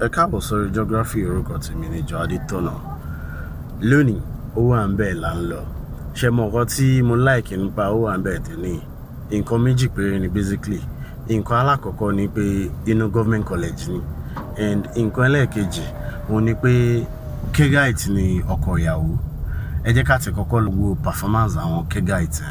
Ẹ káàbọ̀ sórí geography orúkọ tèmi ní Adétọ́nà. Lónìí, Owanbe là ń lọ. Ṣé mọ nǹkan tí mo like nípa Owanbe tèmi? Nǹkan méjì péré ni basically. Nǹkan alákọ̀ọ́kọ́ ni pé inú Government College ni. And nǹkan ẹlẹ́ẹ̀kejì, òun ni pé Kegite ni ọkọ ìyàwó. Ẹ jẹ́ ká ti kọ́kọ́ lọ wo performance àwọn Kegite.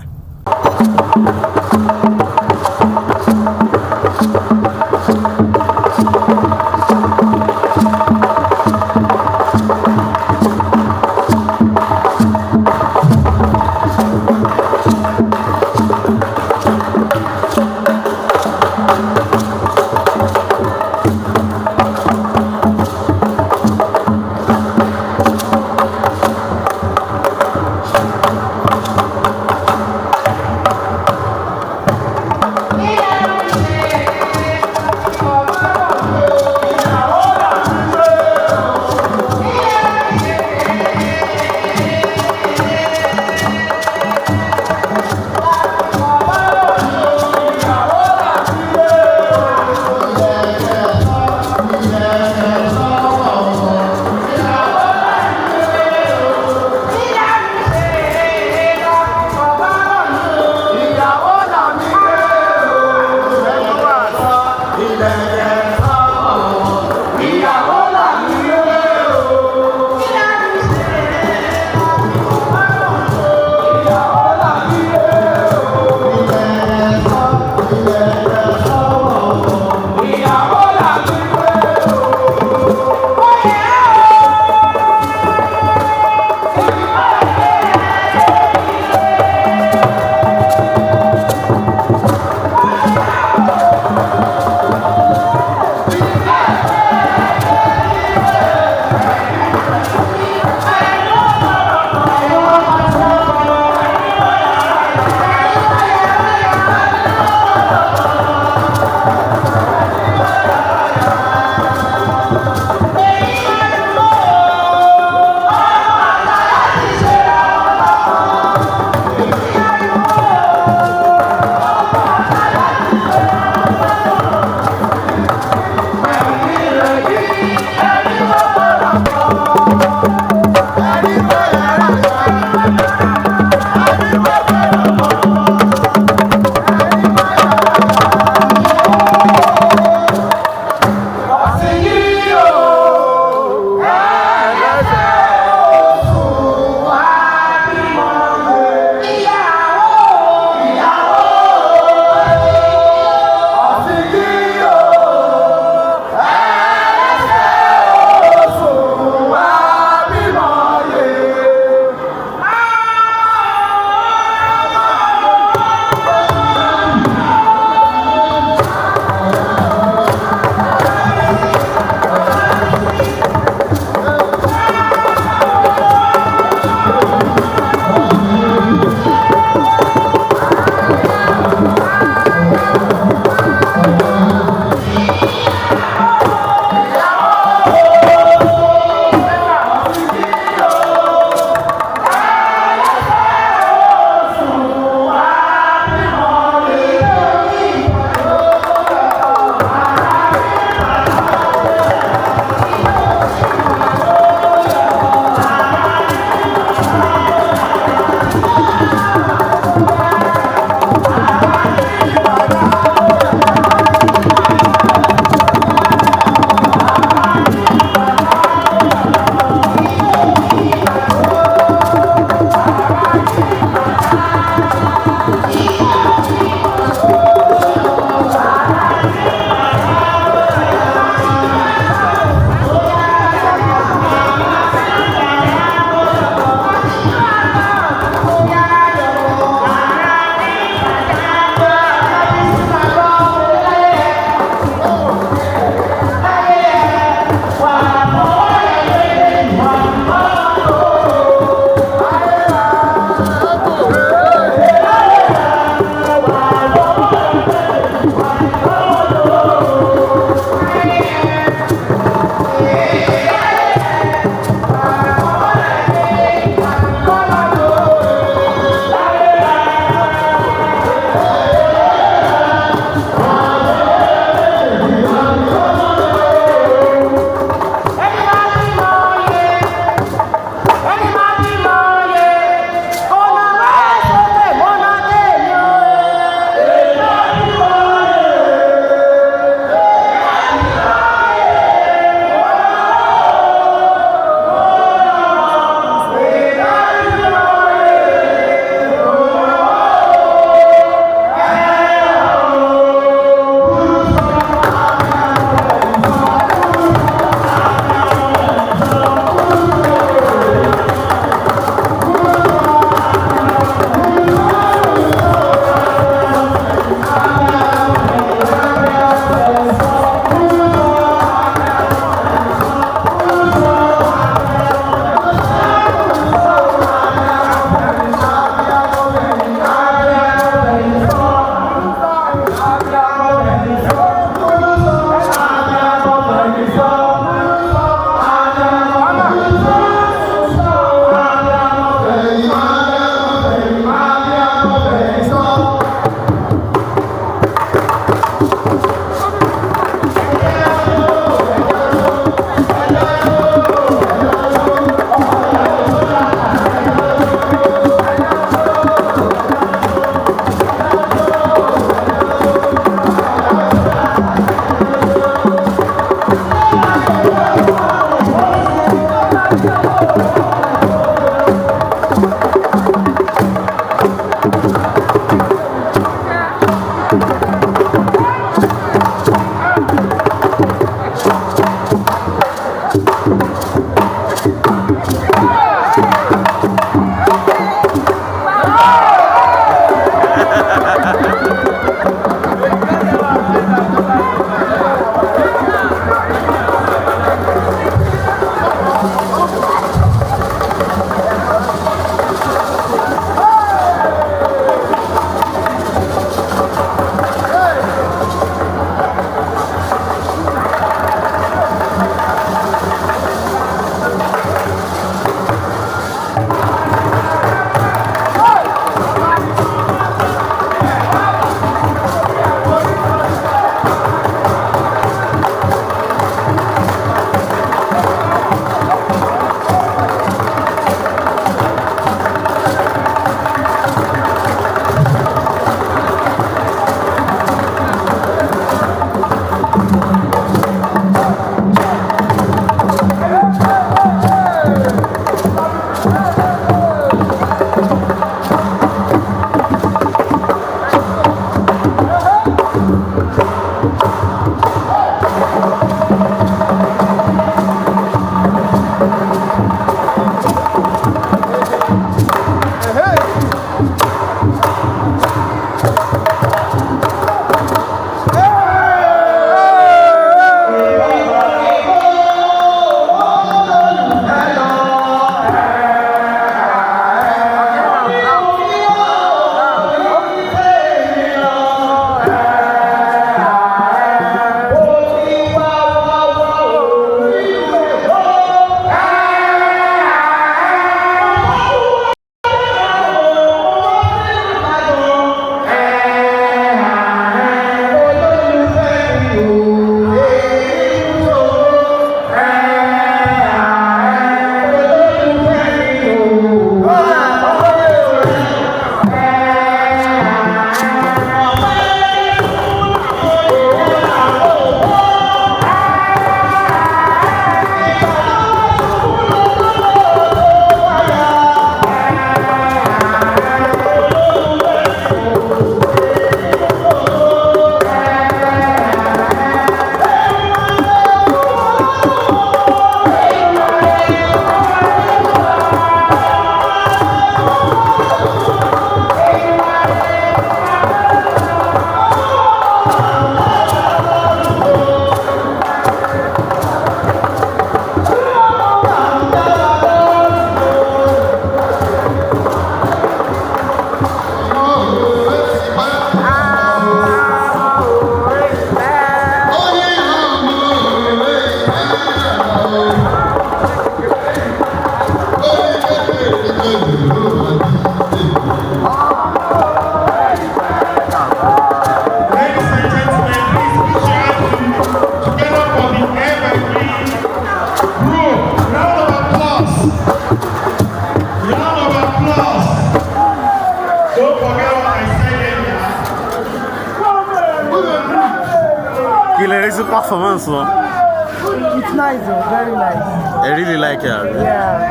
Performance, no? It's nice, though. Very nice. I really like it. Yeah.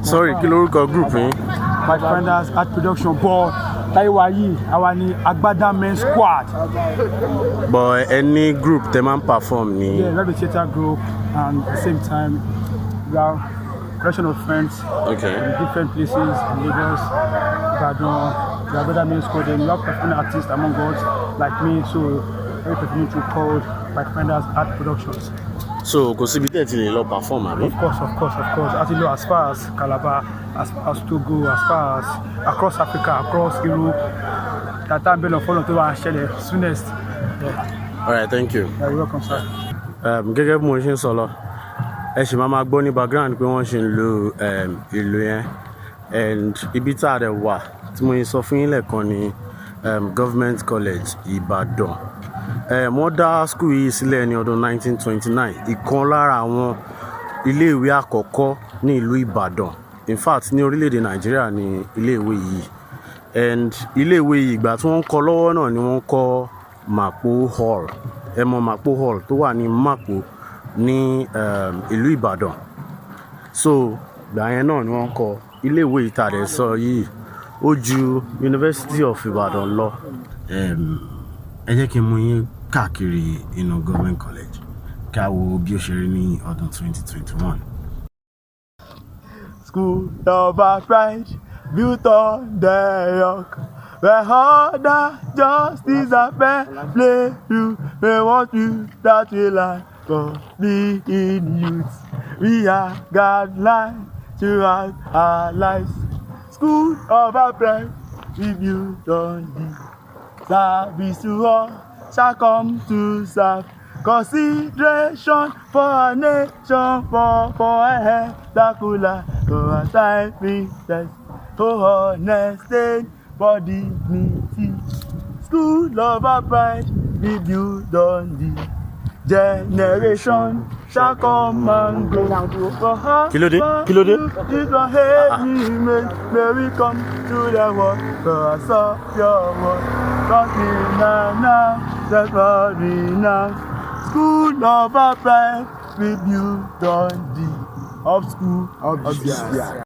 Sorry, kí lorúkọ group yín? Fight Finders Art Production ball. Taiwayi, our Agbada Men Squad. But any group they man perform ni? Yeah, we have a theater group, and at the same time, we have a collection of friends in different places, in Lagos, Ibadan, the Agbada Men Squad. And we have performing artists among us, like me, so very performing to called Fight Finders Art Productions. So kò síbi tẹ́ ti lè lọ perform àbí? Of course. As you know, as far as Calabar, as far as Togo, as far as across Africa, across Europe. That time been on follow to our share the soonest. Yeah. All right, thank you. Yeah, you're welcome, sir. Gẹ́gẹ́ bí mo ṣe ń sọ lọ, ẹ ṣì máa gbọ́ ní background pé wọ́n ṣe ń lo ìlú yẹn, and ibi tá a dẹ̀ wà tí mo sọ fún yín lẹ́ẹ̀kan ní Government College Ibadan. Wọ́n dá school yìí sílẹ̀ ní ọdún 1929, ìkan lára àwọn iléèwé àkọ́kọ́ ní ìlú Ìbàdàn. In fact, ní orílẹ̀-èdè Nàìjíríà ní iléèwé yìí, and iléèwé yìí ìgbà tí wọ́n ń kọ́ lọ́wọ́ náà ni wọ́n kọ́ Mapo Hall. Ẹ mọ̀ Mapo Hall tó wà ní Mapo ní ìlú Ìbàdàn. So ìgbà yẹn náà ni wọ́n kọ́ iléèwé ìtàdé sọ yìí, ó ju University of Ibadan lọ. Ẹ jẹ́ kí n mú yín káàkiri inú Government College ká wo bí ó ṣe rí ní ọdún 2021. School of our pride, built on the rock, where other justice and fair play you. They want you that we like for being youth. We are guidelines throughout our lives. School of our pride, we built on the service to all shall come to serve. Consideration for our nation, for a head that could lie, for a time princess, for honesty, for dignity. School of our pride, we build on the generation shall come and go. For her, this one hate me, may we come to the world, for us of your word. Nothing now, that's what we now. School of our pride, we build on the of school of GCI.